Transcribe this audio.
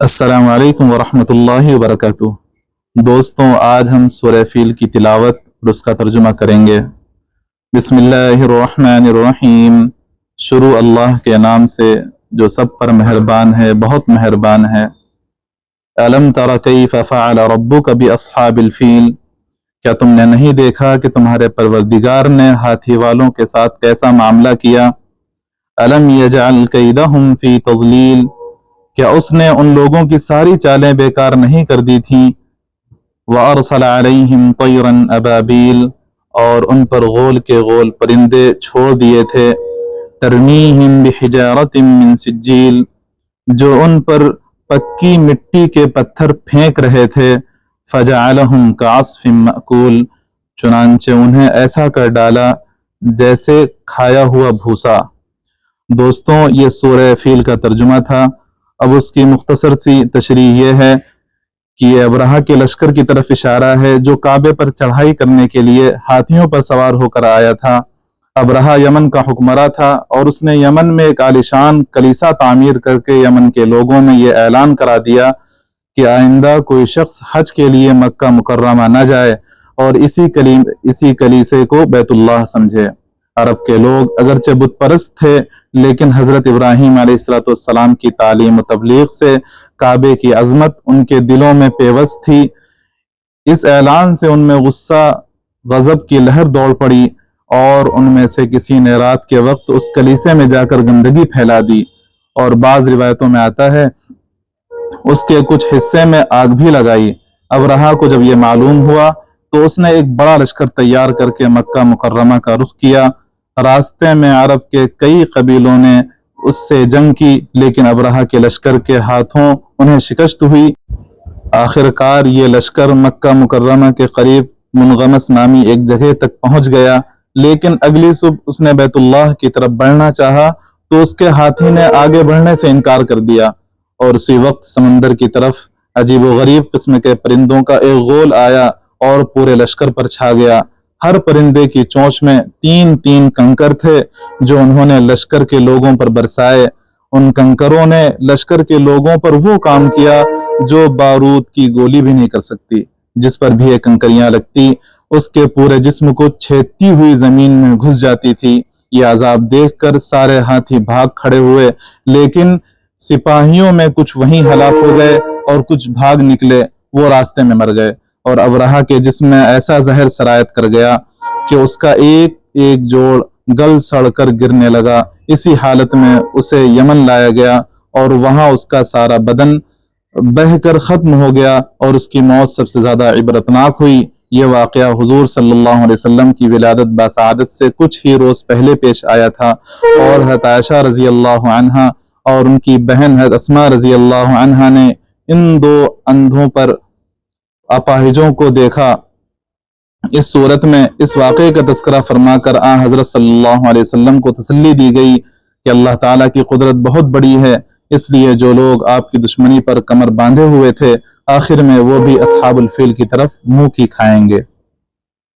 السلام علیکم ورحمۃ اللہ وبرکاتہ۔ دوستوں، آج ہم سورہ فیل کی تلاوت اور اس کا ترجمہ کریں گے۔ بسم اللہ الرحمن الرحیم۔ شروع اللہ کے نام سے جو سب پر مہربان ہے، بہت مہربان ہے۔ الم تر کیف فعل ربک باصحاب الفیل، کیا تم نے نہیں دیکھا کہ تمہارے پروردگار نے ہاتھی والوں کے ساتھ کیسا معاملہ کیا؟ الم یجعل کیدہم فی تضلیل، کیا اس نے ان لوگوں کی ساری چالیں بیکار نہیں کر دی تھیں؟ وَأَرْسَلَ عَلَيْهِمْ طَيْرًا أَبَابِيلَ، اور ان پر غول کے غول پرندے چھوڑ دیے تھے۔ تَرْمِيهِمْ بِحِجَارَةٍ مِّن سِجِّيلٍ، جو ان پر پکی مٹی کے پتھر پھینک رہے تھے۔ فَجَعَلَهُمْ كَعَصْفٍ مَأْكُولٍ، چنانچہ انہیں ایسا کر ڈالا جیسے کھایا ہوا بھوسا۔ دوستوں، یہ سورہ فیل کا ترجمہ تھا۔ اب اس کی مختصر سی تشریح یہ ہے کہ یہ ابرہہ کے لشکر کی طرف اشارہ ہے جو کعبے پر چڑھائی کرنے کے لیے ہاتھیوں پر سوار ہو کر آیا تھا۔ ابرہہ یمن کا حکمراں تھا اور اس نے یمن میں ایک عالیشان کلیسا تعمیر کر کے یمن کے لوگوں میں یہ اعلان کرا دیا کہ آئندہ کوئی شخص حج کے لیے مکہ مکرمہ نہ جائے اور اسی کلیسے کو بیت اللہ سمجھے۔ عرب کے لوگ اگرچہ بت پرست تھے، لیکن حضرت ابراہیم علیہ السلام کی تعلیم و تبلیغ سے کعبے کی عظمت ان کے دلوں میں پیوست تھی۔ اس اعلان سے ان میں غصہ، غضب کی لہر دوڑ پڑی اور ان میں سے کسی نے رات کے وقت اس کلیسے میں جا کر گندگی پھیلا دی، اور بعض روایتوں میں آتا ہے اس کے کچھ حصے میں آگ بھی لگائی۔ ابرہہ کو جب یہ معلوم ہوا تو اس نے ایک بڑا لشکر تیار کر کے مکہ مکرمہ کا رخ کیا۔ راستے میں عرب کے کئی قبیلوں نے اس سے جنگ کی، لیکن ابرہہ کے لشکر کے ہاتھوں انہیں شکست ہوئی۔ آخر کار یہ لشکر مکہ مکرمہ کے قریب منغمس نامی ایک جگہ تک پہنچ گیا، لیکن اگلی صبح اس نے بیت اللہ کی طرف بڑھنا چاہا تو اس کے ہاتھی نے آگے بڑھنے سے انکار کر دیا، اور اسی وقت سمندر کی طرف عجیب و غریب قسم کے پرندوں کا ایک غول آیا اور پورے لشکر پر چھا گیا۔ ہر پرندے کی چونچ میں 3 کنکر تھے جو انہوں نے لشکر کے لوگوں پر برسائے۔ ان کنکروں نے لشکر کے لوگوں پر وہ کام کیا جو بارود کی گولی بھی نہیں کر سکتی۔ جس پر بھی یہ کنکریاں لگتی اس کے پورے جسم کو چھیدتی ہوئی زمین میں گھس جاتی تھی۔ یہ عذاب دیکھ کر سارے ہاتھی بھاگ کھڑے ہوئے، لیکن سپاہیوں میں کچھ وہیں ہلاک ہو گئے اور کچھ بھاگ نکلے، وہ راستے میں مر گئے، اور ابرہہ کے جسم میں ایسا زہر سرایت کر گیا کہ اس کا ایک ایک جوڑ گل سڑ کر گرنے لگا۔ اسی حالت میں اسے یمن لایا گیا اور وہاں اس کا سارا بدن بہہ کر ختم ہو گیا، اور اس کی موت سب سے زیادہ عبرتناک ہوئی۔ یہ واقعہ حضور صلی اللہ علیہ وسلم کی ولادت باسعادت سے کچھ ہی روز پہلے پیش آیا تھا، اور حضرت عائشہ رضی اللہ عنہا اور ان کی بہن حضرت اسماء رضی اللہ عنہا نے ان 2 اندھوں پر اپاہجوں کو دیکھا۔ اس صورت میں اس واقعے کا تذکرہ فرما کر حضرت صلی اللہ علیہ وسلم کو تسلی دی گئی کہ اللہ تعالیٰ کی قدرت بہت بڑی ہے، اس لیے جو لوگ آپ کی دشمنی پر کمر باندھے ہوئے تھے، آخر میں وہ بھی اصحاب الفیل کی طرف منہ کی کھائیں گے۔